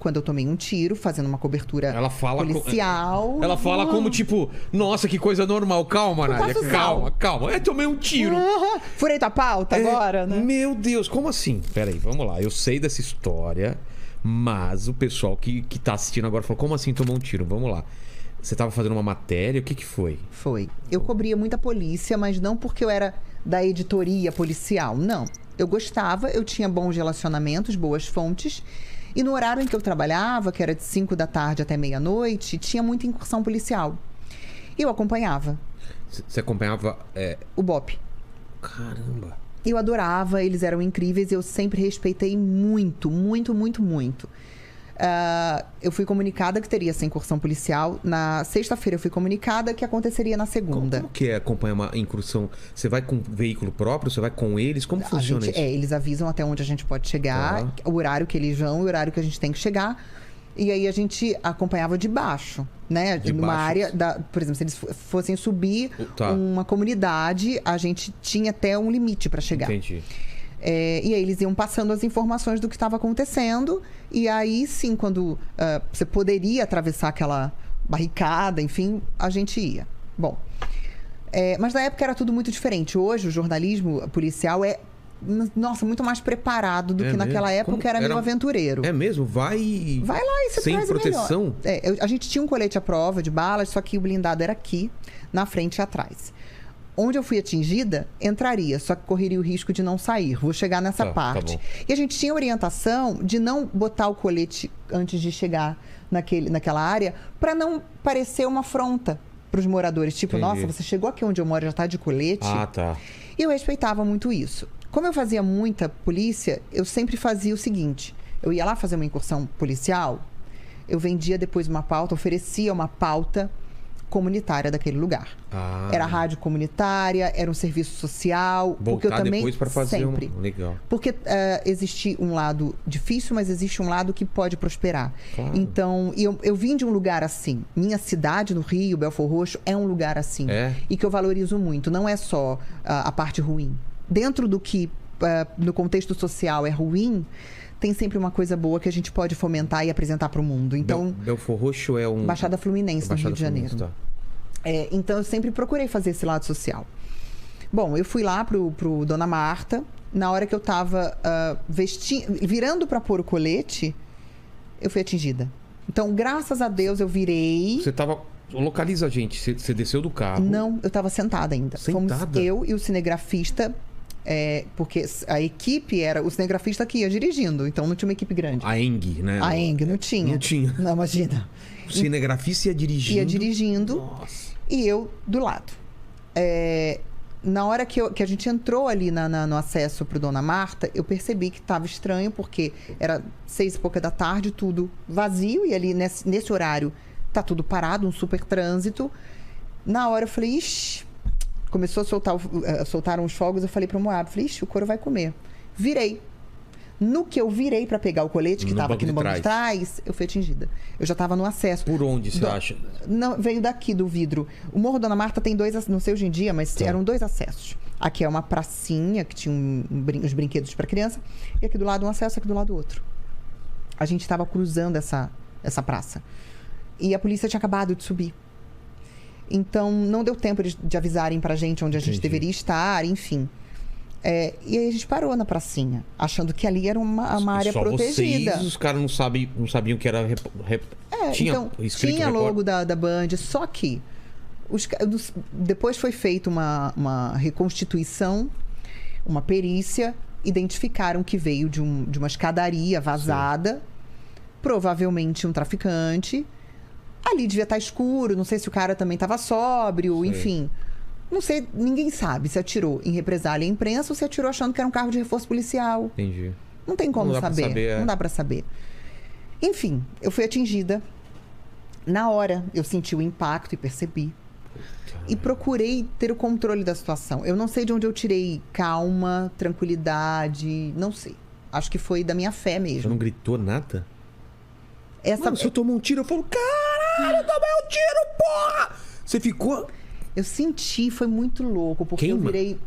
quando eu tomei um tiro, fazendo uma cobertura Ela fala policial. Ela fala como tipo, nossa, que coisa normal. Calma, Nádia, calma. Tomei um tiro. Furei tua pauta agora, né? Meu Deus, como assim? Peraí, vamos lá. Eu sei dessa história, mas o pessoal que tá assistindo agora falou, como assim tomou um tiro? Vamos lá. Você tava fazendo uma matéria, o que foi? Foi. Eu cobria muita polícia, mas não porque eu era da editoria policial, não. Eu gostava, eu tinha bons relacionamentos, boas fontes. E no horário em que eu trabalhava, que era de 5 da tarde até meia-noite, tinha muita incursão policial. E eu acompanhava. Você acompanhava... O BOPE. Caramba. Eu adorava, eles eram incríveis. Eu sempre respeitei muito, muito, muito, muito. Eu fui comunicada que teria essa incursão policial. Na sexta-feira eu fui comunicada que aconteceria na segunda. Como que é acompanhar uma incursão? Você vai com veículo próprio? Você vai com eles? Como funciona isso? Eles avisam até onde a gente pode chegar, o horário que eles vão, o horário que a gente tem que chegar. E aí a gente acompanhava de baixo, né? Numa área, por exemplo, se eles fossem subir uma comunidade, a gente tinha até um limite para chegar. Entendi. E aí eles iam passando as informações do que estava acontecendo. E aí sim, quando você poderia atravessar aquela barricada, enfim, a gente ia. Bom, mas na época era tudo muito diferente. Hoje o jornalismo policial é, nossa, muito mais preparado do que naquela época, que era meio aventureiro. É mesmo? Vai lá e você sem traz proteção? A gente tinha um colete à prova de balas, só que o blindado era aqui, na frente e atrás. Onde eu fui atingida, entraria, só que correria o risco de não sair. Vou chegar nessa parte. E a gente tinha orientação de não botar o colete antes de chegar naquela área, para não parecer uma afronta para os moradores. Tipo, nossa, você chegou aqui onde eu moro, já tá de colete. E eu respeitava muito isso. Como eu fazia muita polícia, eu sempre fazia o seguinte. Eu ia lá fazer uma incursão policial, eu vendia depois uma pauta, oferecia uma pauta comunitária daquele lugar. Era rádio comunitária, era um serviço social. Voltar porque eu também depois para fazer sempre. Legal. Porque existe um lado difícil, mas existe um lado que pode prosperar. Claro. Então, eu vim de um lugar assim. Minha cidade no Rio, Belfor Roxo, é um lugar assim. E que eu valorizo muito. Não é só a parte ruim. Dentro do que, no contexto social, é ruim, tem sempre uma coisa boa que a gente pode fomentar e apresentar para o mundo. Então, Belfor Roxo é um... Baixada Fluminense, no Rio de Janeiro. Tá. Então, eu sempre procurei fazer esse lado social. Bom, eu fui lá pro Dona Marta. Na hora que eu tava virando para pôr o colete, eu fui atingida. Então, graças a Deus, eu virei... Você tava... Localiza a gente. Você desceu do carro? Não, eu tava sentada ainda. Fomos eu e o cinegrafista... porque a equipe era o cinegrafista que ia dirigindo, então não tinha uma equipe grande. A ENG, né? A ENG, não tinha. Não tinha. Não, imagina. O cinegrafista ia dirigindo. Ia dirigindo. Nossa. E eu do lado. Na hora que a gente entrou ali no acesso pro Dona Marta, eu percebi que estava estranho, porque era 6 e pouca da tarde, tudo vazio, e ali nesse horário tá tudo parado, um super trânsito. Na hora eu falei, ixi... Começou a soltar uns fogos, eu falei pro Moab, ixi, o couro vai comer. Virei. No que eu virei para pegar o colete, que estava aqui no banco de trás, eu fui atingida. Eu já estava no acesso. Por onde você acha? Não, veio daqui do vidro. O Morro Dona Marta tem 2, não sei hoje em dia, mas eram 2 acessos. Aqui é uma pracinha, que tinha uns brinquedos para criança, e aqui do lado um acesso, aqui do lado outro. A gente estava cruzando essa praça. E a polícia tinha acabado de subir. Então, não deu tempo de avisarem pra gente onde a gente deveria estar, enfim. E aí a gente parou na pracinha, achando que ali era uma área protegida. Os caras não sabiam que era... Tinha logo da Band, só que depois foi feita uma reconstituição, uma perícia, identificaram que veio de uma escadaria vazada, provavelmente um traficante. Ali devia estar escuro, não sei se o cara também estava sóbrio, enfim. Não sei, ninguém sabe se atirou em represália à imprensa ou se atirou achando que era um carro de reforço policial. Entendi. Não tem como saber. Não dá pra saber. Enfim, eu fui atingida. Na hora, eu senti o impacto e percebi. E procurei ter o controle da situação. Eu não sei de onde eu tirei calma, tranquilidade, não sei. Acho que foi da minha fé mesmo. Você não gritou nada? Mano, se eu tomar um tiro, eu falo, caralho, tomei um tiro, porra! Você ficou... Eu senti, foi muito louco, porque eu virei...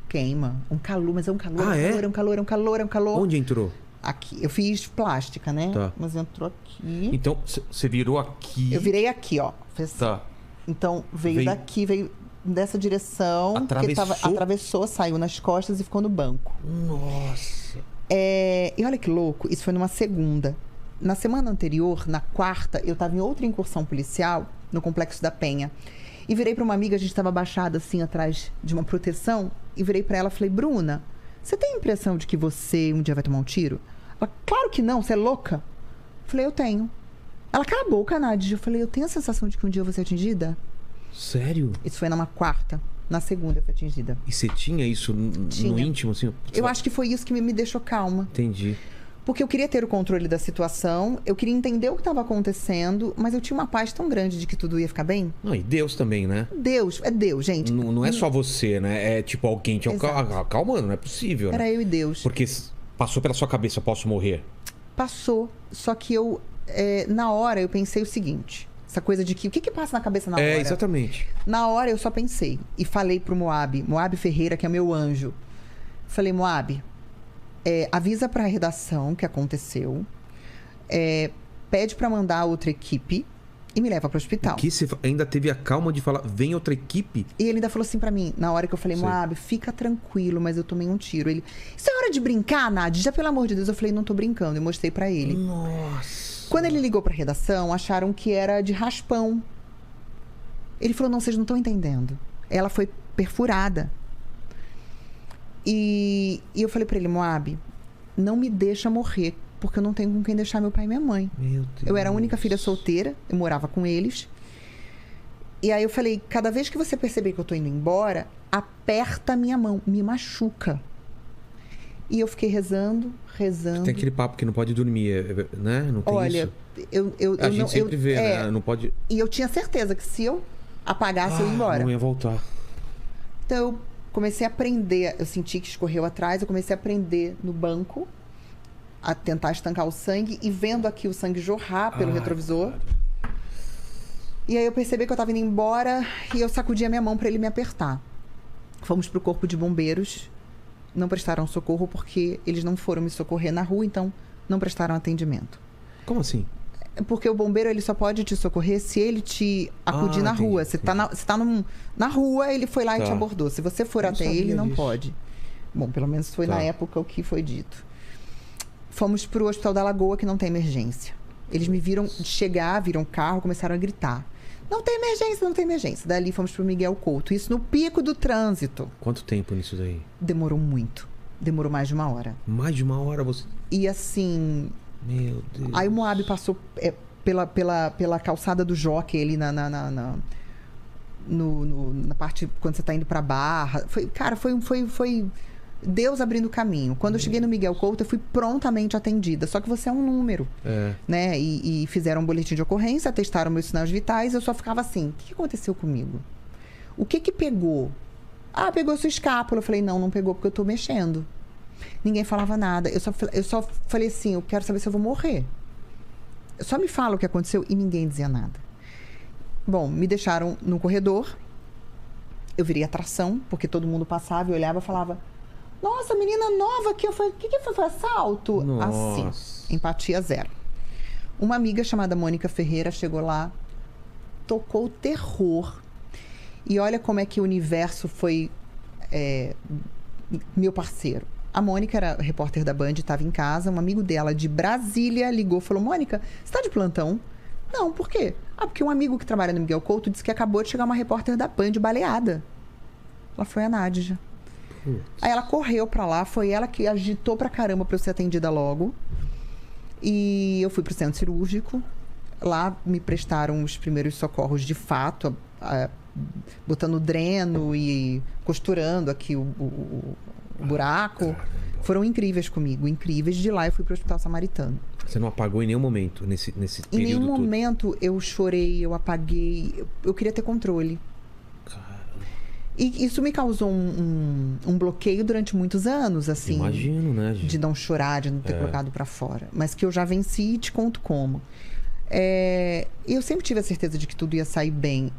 Queima. Um calor, mas é um calor, é um calor. Onde entrou? Aqui. Eu fiz plástica, né? Tá. Mas entrou aqui. Então, você virou aqui. Eu virei aqui, ó. Fez assim. Tá. Então, veio daqui, veio dessa direção. Atravessou, saiu nas costas e ficou no banco. Nossa. E olha que louco, isso foi numa segunda. Na semana anterior, na quarta, eu tava em outra incursão policial, no Complexo da Penha. E virei pra uma amiga, a gente tava abaixada assim, atrás de uma proteção. E virei pra ela e falei, Bruna, você tem a impressão de que você um dia vai tomar um tiro? Ela, claro que não, você é louca. Eu falei, eu tenho. Ela, cala a boca, Nádia. Eu falei, eu tenho a sensação de que um dia eu vou ser atingida. Sério? Isso foi numa quarta. Na segunda eu fui atingida. E você tinha isso no íntimo, assim? Eu acho que foi isso que me deixou calma. Entendi. Porque eu queria ter o controle da situação, eu queria entender o que estava acontecendo, mas eu tinha uma paz tão grande de que tudo ia ficar bem. Não, e Deus também, né? Deus, é Deus, gente. Não é só você, né? É tipo alguém te acalmando, não é possível. Era eu e Deus. Porque passou pela sua cabeça, posso morrer? Passou, só que eu, na hora, eu pensei o seguinte... Essa coisa de que... O que passa na cabeça na hora? Exatamente. Na hora, eu só pensei. E falei pro Moab Ferreira, que é meu anjo. Falei, Moab... avisa pra redação que aconteceu, pede pra mandar outra equipe e me leva pro hospital. Que você ainda teve a calma de falar, vem outra equipe? E ele ainda falou assim pra mim, na hora que eu falei, Moab, fica tranquilo, mas eu tomei um tiro. Ele, isso é hora de brincar, Nádia? Já pelo amor de Deus. Eu falei, não tô brincando. E mostrei pra ele. Nossa. Quando ele ligou pra redação, acharam que era de raspão. Ele falou, não, vocês não estão entendendo. Ela foi perfurada. E eu falei pra ele, Moab, não me deixa morrer, porque eu não tenho com quem deixar meu pai e minha mãe. Meu Deus. Eu era a única filha solteira, eu morava com eles. E aí eu falei, cada vez que você perceber que eu tô indo embora, aperta a minha mão, me machuca. E eu fiquei rezando. Tem aquele papo que não pode dormir, né? Não tem Olha, isso? A gente sempre vê, né? Não pode... E eu tinha certeza que se eu apagasse, eu ia embora. Não ia voltar. Então eu comecei a aprender, eu senti que escorreu atrás, eu comecei a prender no banco, a tentar estancar o sangue e vendo aqui o sangue jorrar pelo retrovisor. Cara. E aí eu percebi que eu tava indo embora e eu sacudi a minha mão para ele me apertar. Fomos pro corpo de bombeiros, não prestaram socorro porque eles não foram me socorrer na rua, então não prestaram atendimento. Como assim? Porque o bombeiro ele só pode te socorrer se ele te acudir na rua. Você tá na rua, ele foi lá e te abordou. Se você for até ele, não pode. Bom, pelo menos foi na época o que foi dito. Fomos pro Hospital da Lagoa, que não tem emergência. Eles me viram chegar, viram o carro, começaram a gritar. Não tem emergência, não tem emergência. Dali fomos pro Miguel Couto. Isso no pico do trânsito. Quanto tempo nisso daí? Demorou muito. Demorou mais de 1 hora. Mais de 1 hora você... E assim... Meu Deus. Aí o Moab passou pela calçada do Jockey ali na parte quando você tá indo pra Barra. Foi Deus abrindo o caminho. Quando eu cheguei no Miguel Couto, eu fui prontamente atendida. Só que você é um número, né? E fizeram um boletim de ocorrência, testaram meus sinais vitais. Eu só ficava assim, o que aconteceu comigo? O que pegou? Ah, pegou sua escápula. Eu falei, não pegou porque eu tô mexendo. Ninguém falava nada. Eu só falei assim, eu quero saber se eu vou morrer. Só me fala o que aconteceu e ninguém dizia nada. Bom, me deixaram no corredor. Eu virei atração, porque todo mundo passava e olhava e falava, nossa, menina nova aqui. Eu falei, o que foi? Foi assalto? Nossa. Assim, empatia zero. Uma amiga chamada Mônica Ferreira chegou lá, tocou terror. E olha como é que o universo foi meu parceiro. A Mônica era repórter da Band, estava em casa. Um amigo dela de Brasília ligou e falou, Mônica, você está de plantão? Não, por quê? Ah, porque um amigo que trabalha no Miguel Couto disse que acabou de chegar uma repórter da Band baleada. Ela foi a Nádia. Aí ela correu pra lá, foi ela que agitou pra caramba pra eu ser atendida logo. E eu fui pro centro cirúrgico. Lá me prestaram os primeiros socorros de fato, botando dreno e costurando aqui o buraco. Caramba. Foram incríveis comigo, incríveis. De lá eu fui pro Hospital Samaritano. Você não apagou em nenhum momento nesse período? Em nenhum momento eu chorei, eu apaguei. Eu queria ter controle. E isso me causou um bloqueio durante muitos anos, assim. Imagino, né, gente? De não chorar, de não ter colocado pra fora. Mas que eu já venci e te conto como. Eu sempre tive a certeza de que tudo ia sair bem.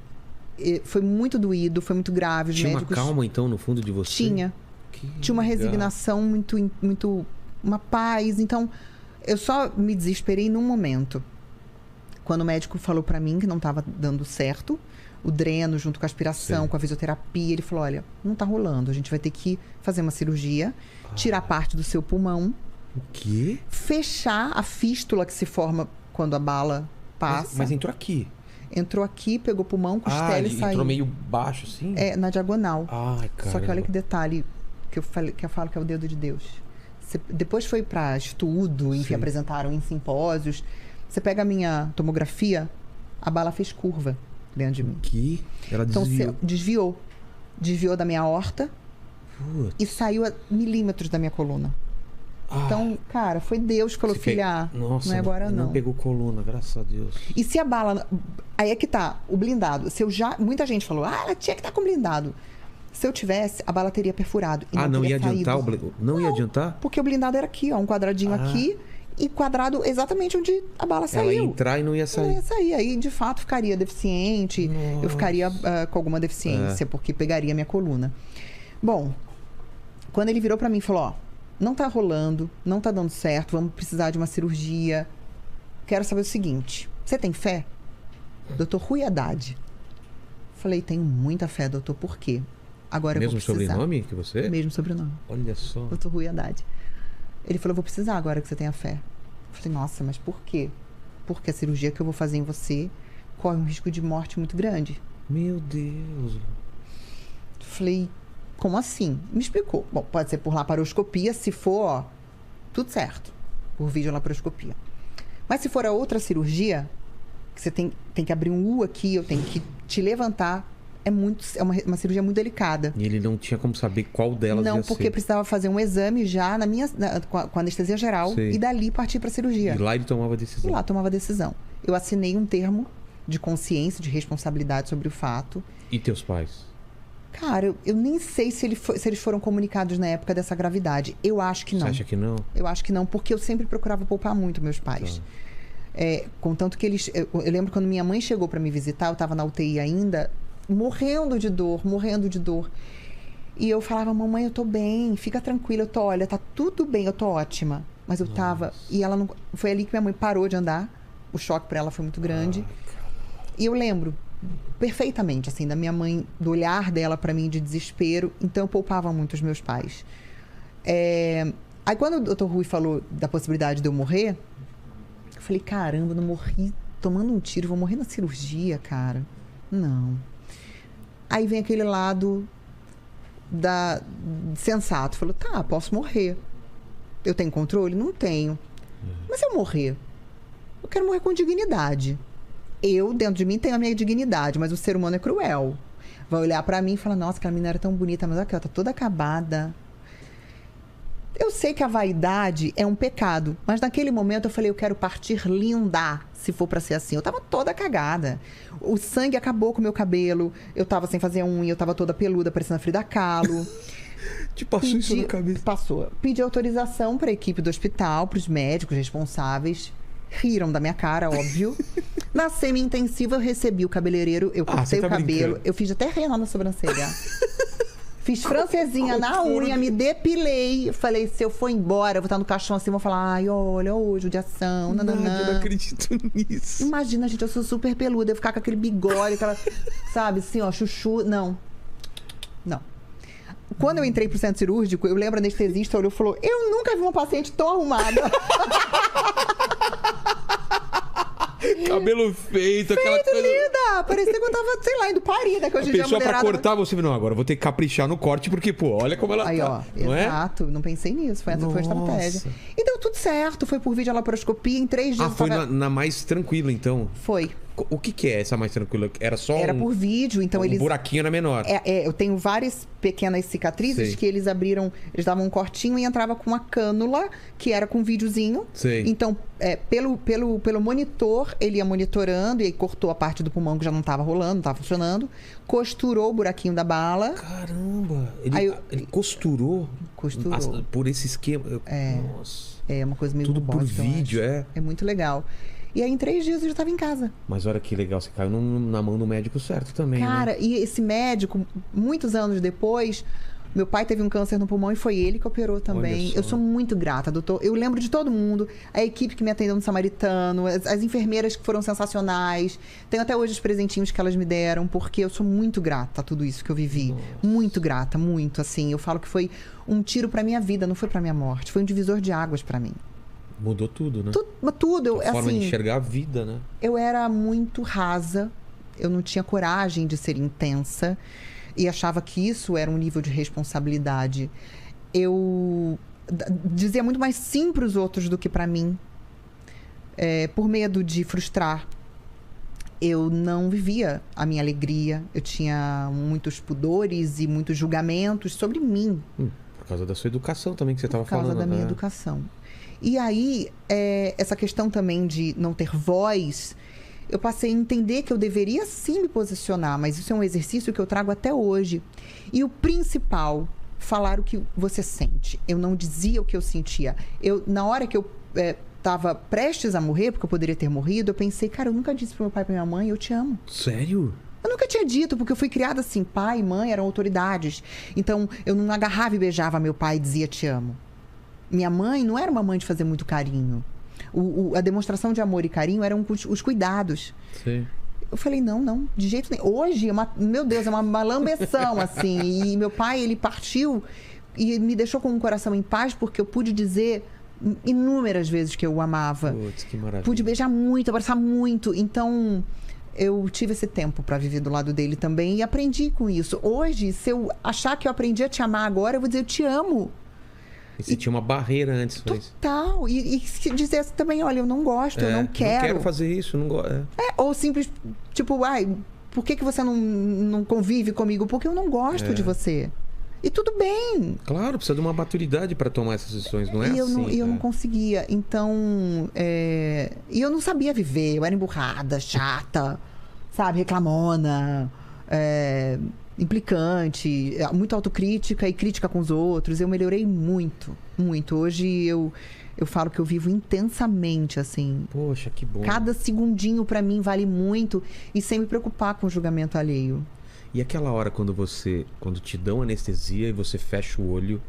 Foi muito doído, foi muito grave. Tinha médicos... uma calma, então, no fundo de você? Tinha. Tinha uma resignação muito uma paz. Então, eu só me desesperei num momento. Quando o médico falou pra mim que não tava dando certo, o dreno junto com a aspiração, Sim. com a fisioterapia, ele falou, olha, não tá rolando, a gente vai ter que fazer uma cirurgia, tirar parte do seu pulmão. O quê? Fechar a fístula que se forma quando a bala passa. Mas entrou aqui? Entrou aqui, pegou o pulmão, costela e saiu. Entrou meio baixo, assim? É, na diagonal. Ai, cara. Só que olha que detalhe que eu falo que é o dedo de Deus. Depois foi pra estudo, enfim, Sim. apresentaram em simpósios. Você pega a minha tomografia, a bala fez curva dentro de mim. Que? Ela desviou? Então, desviou da minha aorta e saiu a milímetros da minha coluna. Então, cara, foi Deus que falou, filha, Nossa, não é agora não. Não pegou coluna, graças a Deus. E se a bala... Aí é que tá, o blindado. Se eu já... Muita gente falou, ela tinha que estar com blindado. Se eu tivesse, a bala teria perfurado. E não ia adiantar? Não ia adiantar? Porque o blindado era aqui, ó, um quadradinho aqui e quadrado exatamente onde a bala saiu. Ela ia entrar e não ia sair. Não ia sair. Aí, de fato, ficaria deficiente. Nossa. Eu ficaria com alguma deficiência, porque pegaria minha coluna. Bom, quando ele virou pra mim e falou, ó, não tá rolando, não tá dando certo, vamos precisar de uma cirurgia. Quero saber o seguinte, você tem fé? Dr. Rui Haddad. Falei, tenho muita fé, doutor, por quê? Agora Mesmo eu vou precisar. sobrenome que você? Mesmo sobrenome. Olha só. Dr. Rui Haddad. Ele falou, vou precisar agora que você tenha fé. Eu falei, nossa, mas por quê? Porque a cirurgia que eu vou fazer em você corre um risco de morte muito grande. Meu Deus. Falei, como assim? Me explicou. Bom, pode ser por laparoscopia, se for, ó, tudo certo. Por videolaparoscopia. Mas se for a outra cirurgia, que você tem que abrir um U aqui, eu tenho que te levantar, é uma cirurgia muito delicada. E ele não tinha como saber qual delas ia ser? Não, porque precisava fazer um exame já com anestesia geral. Sei. E dali partir para a cirurgia. E lá ele tomava a decisão? E lá tomava a decisão. Eu assinei um termo de consciência, de responsabilidade sobre o fato. E teus pais? Cara, eu nem sei se eles foram comunicados na época dessa gravidade. Eu acho que não. Você acha que não? Eu acho que não, porque eu sempre procurava poupar muito meus pais. Tá. Contanto que eles... Eu lembro quando minha mãe chegou para me visitar, eu estava na UTI ainda, morrendo de dor. E eu falava, mamãe, eu tô bem, fica tranquila, olha, tá tudo bem, eu tô ótima. Mas eu tava... E ela não... Foi ali que minha mãe parou de andar. O choque para ela foi muito grande. E eu lembro perfeitamente, assim, da minha mãe, do olhar dela para mim de desespero. Então eu poupava muito os meus pais. Aí quando o Dr. Rui falou da possibilidade de eu morrer, eu falei, caramba, não morri tomando um tiro, vou morrer na cirurgia, cara. Não. Aí vem aquele lado sensato. Falou, tá, posso morrer. Eu tenho controle? Não tenho. Mas se eu morrer, eu quero morrer com dignidade. Eu, dentro de mim, tenho a minha dignidade, mas o ser humano é cruel. Vai olhar pra mim e falar, nossa, aquela menina era tão bonita, mas aqui, ela tá toda acabada. Eu sei que a vaidade é um pecado, mas naquele momento eu falei, eu quero partir linda, se for pra ser assim. Eu tava toda cagada. O sangue acabou com o meu cabelo, eu tava sem fazer unha, eu tava toda peluda, parecendo a Frida Kahlo. Te passou isso na cabeça? Passou. Pedi autorização pra equipe do hospital, pros médicos responsáveis. Riram da minha cara, óbvio. Na semi-intensiva eu recebi o cabeleireiro, eu cortei o cabelo, brincando. Eu fiz até renal na sobrancelha. Fiz francesinha na unha, me depilei. Falei, se eu for embora, eu vou estar no caixão assim, vou falar, ai, olha, judiação, nananã. Eu não acredito nisso. Imagina, gente, eu sou super peluda, eu ficar com aquele bigode, aquela, sabe, assim, ó, chuchu. Não. Quando eu entrei pro centro cirúrgico, eu lembro a anestesista olhou e falou, eu nunca vi uma paciente tão arrumada. Cabelo feito, aquela coisa... linda! Parecia que eu tava, sei lá, indo parida, que hoje em dia a pessoa pra cortar, você não, agora eu vou ter que caprichar no corte, porque, pô, olha como ela aí, tá. Ó, não exato, não pensei nisso, foi a estratégia. E deu tudo certo, foi por videolaparoscopia, em 3 dias. Foi na mais tranquila, então? Foi. O que é essa mais tranquila? Era só por vídeo, então eles... buraquinho era menor. Eu tenho várias pequenas cicatrizes. Sei. Que eles abriram... Eles davam um cortinho e entrava com uma cânula, que era com um videozinho. Sei. Então, pelo monitor, ele ia monitorando e aí cortou a parte do pulmão que já não estava rolando, não estava funcionando. Costurou o buraquinho da bala. Caramba! Ele costurou? Costurou. Por esse esquema? Nossa. É uma coisa meio tudo por vídeo, É muito legal. E aí, em 3 dias, eu já estava em casa. Mas olha que legal, você caiu na mão do médico certo também, cara, né? E esse médico, muitos anos depois, Meu pai teve um câncer no pulmão e foi ele que operou também. Eu sou muito grata, doutor. Eu lembro de todo mundo, a equipe que me atendeu no Samaritano, as enfermeiras que foram sensacionais. Tenho até hoje os presentinhos que elas me deram, porque eu sou muito grata a tudo isso que eu vivi. Nossa. Muito grata, muito, assim. Eu falo que foi um tiro pra minha vida, não foi pra minha morte. Foi um divisor de águas pra mim. Mudou tudo, né? Tudo. A forma de enxergar a vida, né? Eu era muito rasa, eu não tinha coragem de ser intensa e achava que isso era um nível de responsabilidade. Eu dizia muito mais sim para os outros do que para mim, por medo de frustrar. Eu não vivia a minha alegria, eu tinha muitos pudores e muitos julgamentos sobre mim. Por causa da sua educação também que você estava falando. Por causa da minha educação. E aí, essa questão também de não ter voz, eu passei a entender que eu deveria sim me posicionar, mas isso é um exercício que eu trago até hoje. E o principal, falar o que você sente. Eu não dizia o que eu sentia. Na hora que eu estava prestes a morrer, porque eu poderia ter morrido, eu pensei, cara, eu nunca disse pro meu pai e pra minha mãe, eu te amo. Sério? Eu nunca tinha dito, porque eu fui criada assim, pai e mãe eram autoridades. Então, eu não agarrava e beijava meu pai e dizia te amo. Minha mãe não era uma mãe de fazer muito carinho. A demonstração de amor e carinho eram os cuidados. Sim. Eu falei, não, de jeito nenhum. Hoje, meu Deus, é uma lambeção, assim. E meu pai, ele partiu e me deixou com um coração em paz, porque eu pude dizer inúmeras vezes que eu o amava. Putz, que maravilha. Pude beijar muito, abraçar muito. Então, eu tive esse tempo para viver do lado dele também e aprendi com isso. Hoje, se eu achar que eu aprendi a te amar agora, eu vou dizer, eu te amo. E você tinha uma barreira antes. Total. E se dissesse também, olha, eu não gosto, eu não quero. Não quero fazer isso, não gosto. Ou simples, tipo, por que você não convive comigo? Porque eu não gosto de você. E tudo bem. Claro, precisa de uma maturidade para tomar essas decisões, não é assim? E eu não conseguia. Então, e eu não sabia viver. Eu era emburrada, chata, sabe? Reclamona, implicante, muito autocrítica e crítica com os outros. Eu melhorei muito, muito. Hoje eu falo que eu vivo intensamente, assim. Poxa, que bom. Cada segundinho pra mim vale muito e sem me preocupar com o julgamento alheio. E aquela hora quando te dão anestesia e você fecha o olho,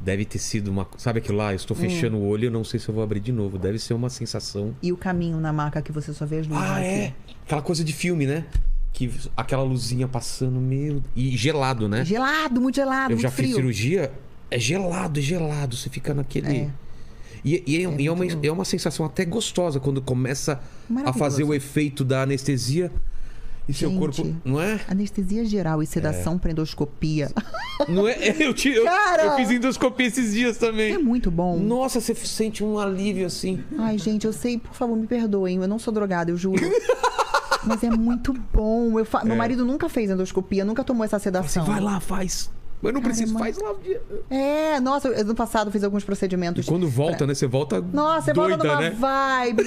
deve ter sido uma... Sabe aquilo lá? Eu estou fechando o olho, eu não sei se eu vou abrir de novo. Deve ser uma sensação... E o caminho na maca que você só vê as luzes. Aquela coisa de filme, né? Que aquela luzinha passando, e gelado, né? Gelado, muito gelado, eu já frio. fiz cirurgia, é gelado. Você fica naquele... É uma sensação até gostosa quando começa a fazer o efeito da anestesia e seu corpo, não é? Anestesia geral e sedação para endoscopia. Não é? Eu fiz endoscopia esses dias também. É muito bom. Nossa, você sente um alívio assim. Ai, gente, eu sei, por favor, me perdoem. Eu não sou drogada, eu juro. Mas é muito bom. Meu marido nunca fez endoscopia, nunca tomou essa sedação. Você vai lá, faz. Mas não preciso, faz lá. Nossa, no passado eu fiz alguns procedimentos. E quando volta, né? Você volta Nossa, você doida, volta numa né? vibe.